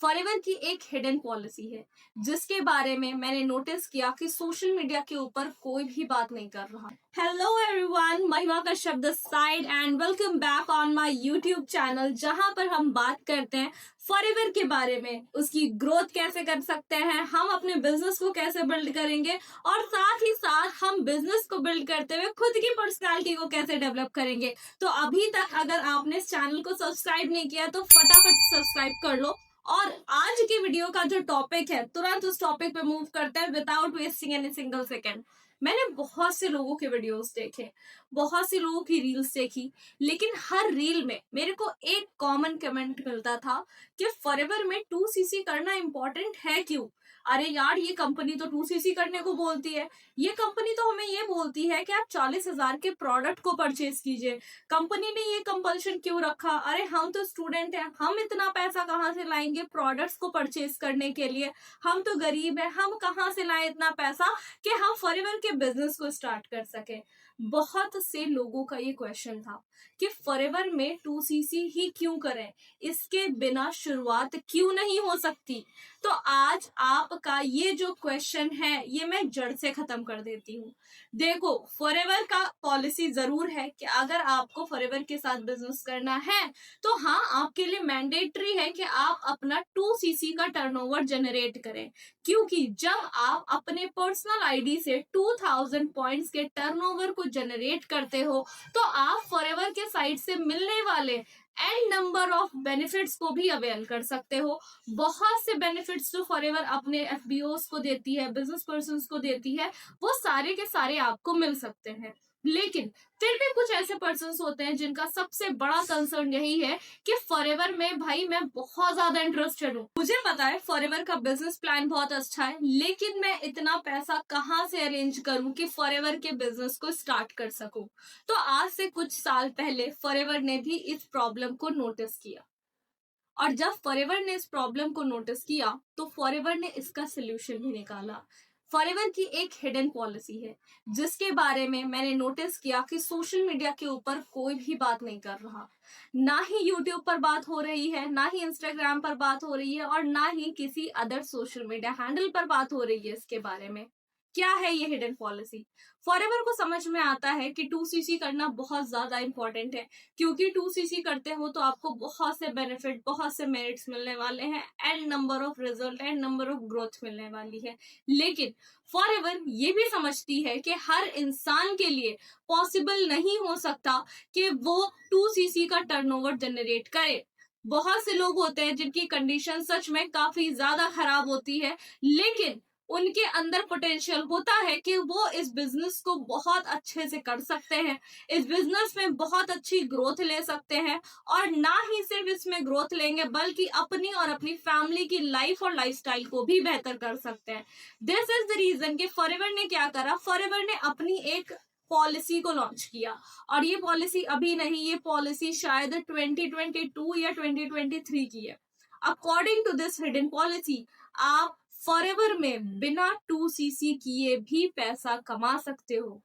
Forever की एक hidden policy है जिसके बारे में मैंने नोटिस किया कि सोशल मीडिया के ऊपर कोई भी बात नहीं कर रहा। हेलो एवरीवन, महिमा का शब्द side and welcome back on my YouTube channel, जहां पर हम बात करते हैं फॉरएवर के बारे में, उसकी ग्रोथ कैसे कर सकते हैं, हम अपने बिजनेस को कैसे बिल्ड करेंगे और साथ ही साथ हम बिजनेस को बिल्ड करते हुए खुद की पर्सनालिटी को कैसे डेवलप करेंगे। तो अभी तक अगर आपने इस चैनल को सब्सक्राइब नहीं किया तो फटाफट सब्सक्राइब कर लो। और आज की वीडियो का जो टॉपिक है, तुरंत उस टॉपिक पे मूव करते हैं without wasting any single second. मैंने बहुत से लोगों के वीडियोस देखे, बहुत से लोगों की रील्स देखी, लेकिन हर रील में मेरे को एक कॉमन कमेंट मिलता था कि फॉरएवर में 2cc करना इंपॉर्टेंट है क्यों? अरे यार, ये कंपनी तो 2cc करने को बोलती है, ये कंपनी तो हमें ये बोलती है कि आप 40,000 के प्रोडक्ट को परचेज कीजिए, कंपनी ने ये कंपल्शन क्यों रखा? अरे हम तो स्टूडेंट हैं, हम इतना पैसा कहाँ से लाएंगे प्रोडक्ट्स को परचेज करने के लिए? हम तो गरीब हैं, हम कहाँ से लाएं इतना पैसा कि हम फॉरएवर के बिजनेस को स्टार्ट कर सके? बहुत से लोगों का ये क्वेश्चन था कि फॉरएवर में 2cc ही क्यों करें, इसके बिना शुरुआत क्यों नहीं हो सकती? तो आज आपका ये जो क्वेश्चन है ये मैं जड़ से खत्म कर देती हूँ। देखो, फॉरएवर का पॉलिसी जरूर है कि अगर आपको फॉरएवर के साथ बिजनेस करना है तो हाँ, आपके लिए मैंडेटरी है कि आप अपना 2cc का टर्नओवर जनरेट करें, क्योंकि जब आप अपने पर्सनल आईडी से 2000 पॉइंट्स के टर्नओवर को जनरेट करते हो तो आप फॉरएवर के साइड से मिलने वाले एंड नंबर ऑफ बेनिफिट्स को भी अवेल कर सकते हो। बहुत से बेनिफिट्स जो फॉरएवर अपने एफबीओस को देती है, बिजनेस पर्सन्स को देती है, वो सारे के सारे आपको मिल सकते हैं। लेकिन फिर भी कुछ ऐसे पर्सन्स होते हैं जिनका सबसे बड़ा कंसर्न यही है कि फॉरएवर में भाई मैं बहुत ज्यादा इंटरेस्टेड हूँ, मुझे पता है फॉरएवर का बिजनेस प्लान बहुत अच्छा है, लेकिन मैं इतना पैसा कहाँ से अरेंज करूं कि फॉरएवर के बिजनेस को स्टार्ट कर सकूं। तो आज से कुछ साल पहले फॉरएवर ने भी इस प्रॉब्लम को नोटिस किया, और जब फॉरएवर ने इस प्रॉब्लम को नोटिस किया तो फॉरएवर ने इसका सोल्यूशन भी निकाला। फॉरएवर की एक हिडन पॉलिसी है जिसके बारे में मैंने नोटिस किया कि सोशल मीडिया के ऊपर कोई भी बात नहीं कर रहा, ना ही यूट्यूब पर बात हो रही है, ना ही इंस्टाग्राम पर बात हो रही है, और ना ही किसी अदर सोशल मीडिया हैंडल पर बात हो रही है इसके बारे में। क्या है ये हिडन पॉलिसी? फॉरएवर को समझ में आता है कि 2cc करना बहुत ज्यादा इंपॉर्टेंट है, क्योंकि 2cc करते हो तो आपको बहुत से बेनिफिट, बहुत से मेरिट्स मिलने वाले हैं, and number of result and number of growth मिलने वाली है। लेकिन फॉरएवर ये भी समझती है कि हर इंसान के लिए पॉसिबल नहीं हो सकता कि वो 2cc का टर्नओवर जनरेट करे। बहुत से लोग होते हैं जिनकी कंडीशन सच में काफी ज्यादा खराब होती है, लेकिन उनके अंदर पोटेंशियल होता है कि वो इस बिजनेस को बहुत अच्छे से कर सकते हैं, इस बिजनेस में बहुत अच्छी ग्रोथ ले सकते हैं, और ना ही सिर्फ इसमें ग्रोथ लेंगे बल्कि अपनी और अपनी फैमिली की लाइफ और लाइफस्टाइल को भी बेहतर कर सकते हैं। दिस इज द रीजन कि फॉरएवर ने क्या करा, फॉरएवर ने अपनी एक पॉलिसी को लॉन्च किया, और ये पॉलिसी अभी नहीं, ये पॉलिसी शायद 2022 या 2023 की है। According to this hidden policy, आप फॉरएवर में बिना 2cc किए भी पैसा कमा सकते हो।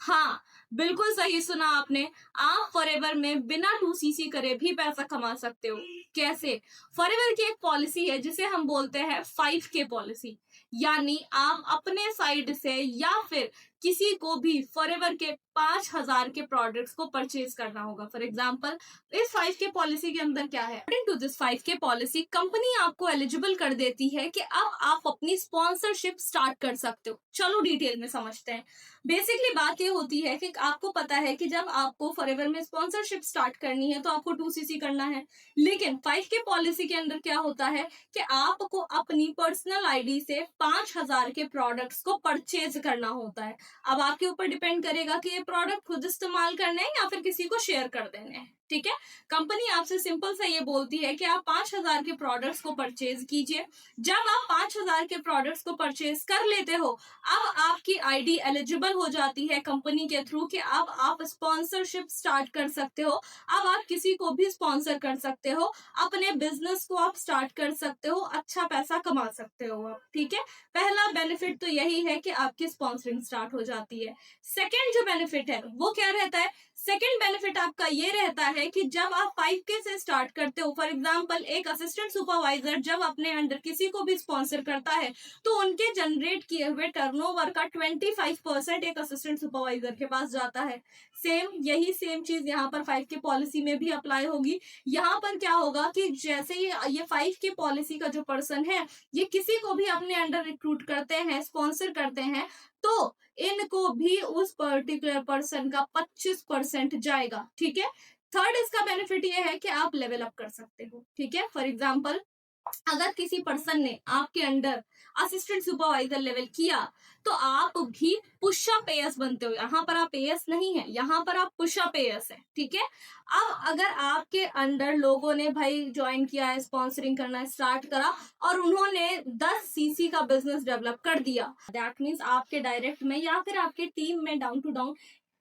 हाँ, बिल्कुल सही सुना आपने, आप फॉरएवर में बिना 2cc करे भी पैसा कमा सकते हो। कैसे? फॉरएवर की एक पॉलिसी है जिसे हम बोलते हैं 5K पॉलिसी, यानी आप अपने साइड से या फिर किसी को भी फॉरएवर के 5,000 के प्रोडक्ट्स को परचेज करना होगा। फॉर एग्जाम्पल, इस 5K पॉलिसी के अंदर क्या है? According to this 5K policy, company आपको एलिजिबल कर देती है कि अब आप अपनी स्पॉन्सरशिप स्टार्ट कर सकते हो। चलो डिटेल में समझते हैं। बेसिकली बात ये होती है कि आपको पता है कि जब आपको फॉरएवर में स्पॉन्सरशिप स्टार्ट करनी है तो आपको 2cc करना है, लेकिन 5K पॉलिसी के अंदर क्या होता है कि आपको अपनी पर्सनल आईडी से 5,000 के प्रोडक्ट्स को परचेज करना होता है। अब आपके ऊपर डिपेंड करेगा कि ये प्रोडक्ट खुद इस्तेमाल करने हैं या फिर किसी को शेयर कर देने हैं। ठीक है, कंपनी आपसे सिंपल सा ये बोलती है कि आप 5,000 के प्रोडक्ट्स को परचेज कीजिए। जब आप 5,000 के प्रोडक्ट्स को परचेज कर लेते हो, अब आपकी आईडी एलिजिबल हो जाती है कंपनी के थ्रू कि अब आप स्पॉन्सरशिप स्टार्ट कर सकते हो। अब आप किसी को भी स्पॉन्सर कर सकते हो, अपने बिजनेस को आप स्टार्ट कर सकते हो, अच्छा पैसा कमा सकते हो आप। ठीक है, पहला बेनिफिट तो यही है कि आपकी स्पॉन्सरिंग स्टार्ट हो जाती है। सेकेंड जो बेनिफिट है वो क्या रहता है? सेकंड बेनिफिट आपका ये रहता है कि जब आप 5K से स्टार्ट करते हो, फॉर एग्जांपल एक असिस्टेंट सुपरवाइजर जब अपने अंडर किसी को भी स्पॉन्सर करता है तो उनके जनरेट किए हुए टर्नओवर का 25% एक असिस्टेंट सुपरवाइजर के पास जाता है। यही सेम चीज यहाँ पर 5K पॉलिसी में भी अप्लाई होगी। यहाँ पर क्या होगा कि जैसे ही ये 5K पॉलिसी का जो पर्सन है ये किसी को भी अपने अंडर रिक्रूट करते हैं, स्पॉन्सर करते हैं, तो इनको भी उस पर्टिकुलर पर्सन का 25% जाएगा। ठीक है। थर्ड इसका बेनिफिट ये है कि आप लेवल अप कर सकते हो। ठीक है। फॉर एग्जाम्पल अगर किसी पर्सन ने आपके अंडर असिस्टेंट सुपरवाइजर लेवल किया तो आप भी पुशअप एएस बनते हो। यहाँ पर आप एएस नहीं है, यहाँ पर आप पुशअप एएस है। ठीक है। अब अगर आपके अंडर लोगों ने भाई ज्वाइन किया है, स्पॉन्सरिंग करना स्टार्ट करा और उन्होंने 10 सीसी का बिजनेस डेवलप कर दिया, दैट मीन्स आपके डायरेक्ट में या फिर आपके टीम में डाउन टू डाउन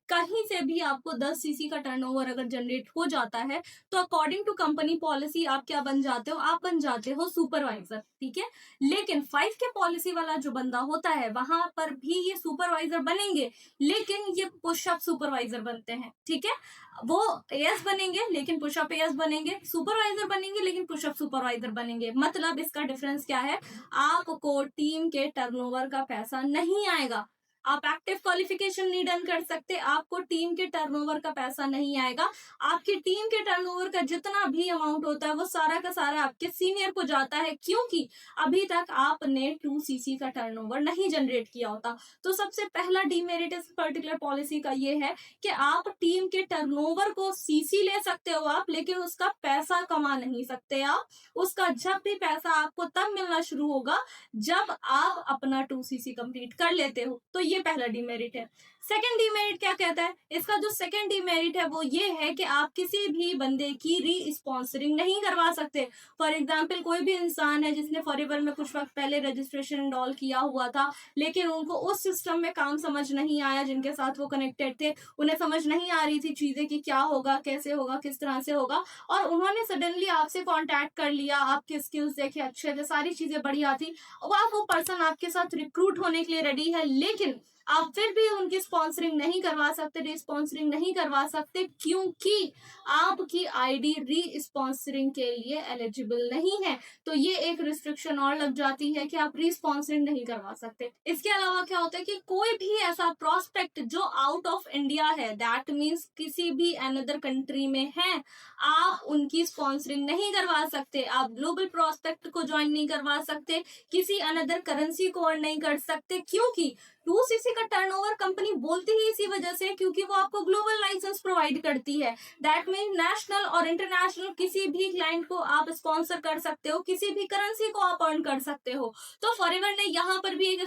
कहीं से भी आपको 10 सीसी का टर्नओवर अगर जनरेट हो जाता है तो अकॉर्डिंग टू कंपनी पॉलिसी आप क्या बन जाते हो, आप बन जाते हो सुपरवाइजर। ठीक है। लेकिन 5K पॉलिसी वाला जो बंदा होता है वहां पर भी ये सुपरवाइजर बनेंगे, लेकिन ये पुशअप सुपरवाइजर बनते हैं। ठीक है। वो एएस बनेंगे लेकिन पुशअप एएस बनेंगे, सुपरवाइजर बनेंगे लेकिन पुशअप सुपरवाइजर बनेंगे। मतलब इसका डिफरेंस क्या है, आपको टीम के टर्नओवर का पैसा नहीं आएगा। आप एक्टिव क्वालिफिकेशन नहीं डन कर सकते, आपको टीम के टर्नओवर का पैसा नहीं आएगा। आपकी टीम के टर्नओवर का जितना भी अमाउंट होता है वो सारा का सारा आपके सीनियर को जाता है, क्योंकि अभी तक आपने 2 सीसी का टर्नओवर नहीं जनरेट किया होता। तो सबसे पहला डीमेरिट इस पर्टिकुलर पॉलिसी का ये है कि आप टीम के टर्नओवर को सीसी ले सकते हो आप, लेकिन उसका पैसा कमा नहीं सकते आप। उसका जब भी पैसा आपको तब मिलना शुरू होगा जब आप अपना 2 सीसी कंप्लीट कर लेते हो। तो ये पहला डीमेरिट है। सेकंड डीमेरिट क्या कहता है, इसका जो सेकंड डीमेरिट है वो ये है कि आप किसी भी बंदे की री स्पॉन्सरिंग नहीं करवा सकते। फॉर एग्जाम्पल कोई भी इंसान है जिसने फॉरएवर में कुछ वक्त पहले रजिस्ट्रेशन इंडॉल किया हुआ था, लेकिन उनको उस सिस्टम में काम समझ नहीं आया, जिनके साथ वो कनेक्टेड थे उन्हें समझ नहीं आ रही थी चीजें कि क्या होगा, कैसे होगा, किस तरह से होगा, और उन्होंने सडनली आपसे कॉन्टैक्ट कर लिया, आपके स्किल्स देखे अच्छे थे, सारी चीजें बढ़िया थी, वो पर्सन आपके साथ रिक्रूट होने के लिए रेडी है, लेकिन आप फिर भी उनकी स्पॉन्सरिंग नहीं करवा सकते, री स्पॉन्सरिंग नहीं करवा सकते, क्योंकि आपकी आईडी री स्पॉन्सरिंग के लिए एलिजिबल नहीं है। तो ये एक रिस्ट्रिक्शन और लग जाती है कि आप री स्पॉन्सरिंग नहीं करवा सकते। इसके अलावा क्या होता है कि कोई भी ऐसा प्रोस्पेक्ट जो आउट ऑफ इंडिया है, दैट मीन्स किसी भी अनदर कंट्री में है, आप उनकी स्पॉन्सरिंग नहीं करवा सकते। आप ग्लोबल प्रोस्पेक्ट को ज्वाइन नहीं करवा सकते, किसी अनदर करेंसी को अर्न नहीं कर सकते, क्योंकि 2 सीसी का टर्नओवर कंपनी बोलती ही इसी वजह से क्योंकि वो आपको ग्लोबल लाइसेंस प्रोवाइड करती है। दैट मीन नेशनल और इंटरनेशनल किसी भी क्लाइंट को आप स्पॉन्सर कर सकते हो, किसी भी करेंसी को आप अर्न कर सकते हो। तो फॉरएवर ने यहाँ पर भी एक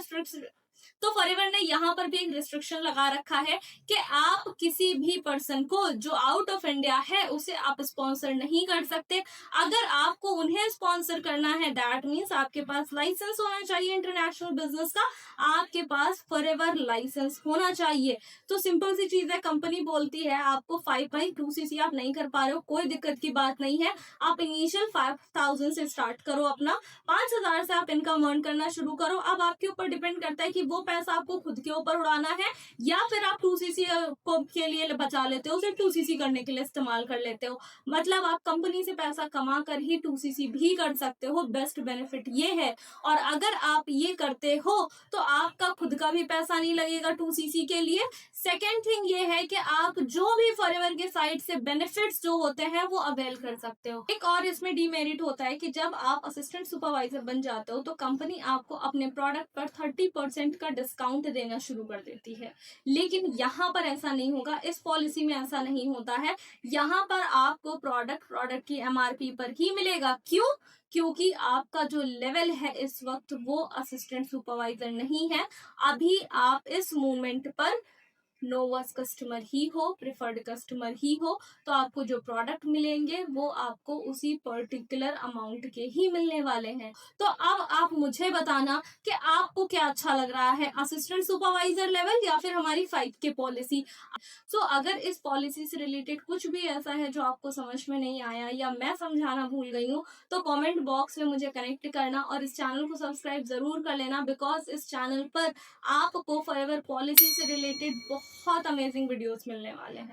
रिस्ट्रिक्शन लगा रखा है कि आप किसी भी पर्सन को जो आउट ऑफ इंडिया है उसे आप स्पॉन्सर नहीं कर सकते। अगर आपको उन्हें स्पॉन्सर करना है, दैट मीन्स आपके पास लाइसेंस होना चाहिए इंटरनेशनल बिजनेस का, आपके पास फॉरएवर लाइसेंस होना चाहिए। तो सिंपल सी चीज है, कंपनी बोलती है आपको 5/2 सीसी आप नहीं कर पा रहे हो, कोई दिक्कत की बात नहीं है। आप इनिशियल 5000 से स्टार्ट करो, अपना 5000 से आप इनकम अर्न करना शुरू करो। अब आपके ऊपर डिपेंड करता है कि वो पैसा आपको खुद के ऊपर उड़ाना है या फिर आप 2 सीसी के लिए बचा लेते हो, सिर्फ 2 सीसी करने के लिए इस्तेमाल कर लेते हो। मतलब आप कंपनी से पैसा कमा कर ही 2 सीसी भी कर सकते हो। बेस्ट बेनिफिट ये है। और अगर आप ये करते हो तो आपका खुद का भी पैसा नहीं लगेगा 2 सीसी के लिए। सेकेंड थिंग ये है कि आप जो भी फॉरएवर के साइड से बेनिफिट्स जो होते हैं वो अवेल कर सकते हो। एक और इसमें डीमेरिट होता है कि जब आप असिस्टेंट सुपरवाइजर बन जाते हो तो कंपनी आपको अपने प्रोडक्ट पर 30% का डिस्काउंट देना शुरू कर देती है, लेकिन यहाँ पर ऐसा नहीं होगा। इस पॉलिसी में ऐसा नहीं होता है। यहाँ पर आपको प्रोडक्ट की एमआरपी पर ही मिलेगा। क्यों? क्योंकि आपका जो लेवल है इस वक्त वो असिस्टेंट सुपरवाइजर नहीं है। अभी आप इस मोमेंट पर नोवास कस्टमर ही हो, प्रिफर्ड कस्टमर ही हो, तो आपको जो प्रोडक्ट मिलेंगे वो आपको उसी पर्टिकुलर अमाउंट के ही मिलने वाले हैं। तो अब आप मुझे बताना कि आपको क्या अच्छा लग रहा है, असिस्टेंट सुपरवाइजर लेवल या फिर हमारी 5K पॉलिसी। अगर इस पॉलिसी से रिलेटेड कुछ भी ऐसा है जो आपको समझ में नहीं आया या मैं समझाना भूल गई हूँ तो कमेंट बॉक्स में मुझे कनेक्ट करना और इस चैनल को सब्सक्राइब जरूर कर लेना, बिकॉज इस चैनल पर आपको फॉरएवर पॉलिसी से रिलेटेड बहुत अमेजिंग वीडियोस मिलने वाले हैं।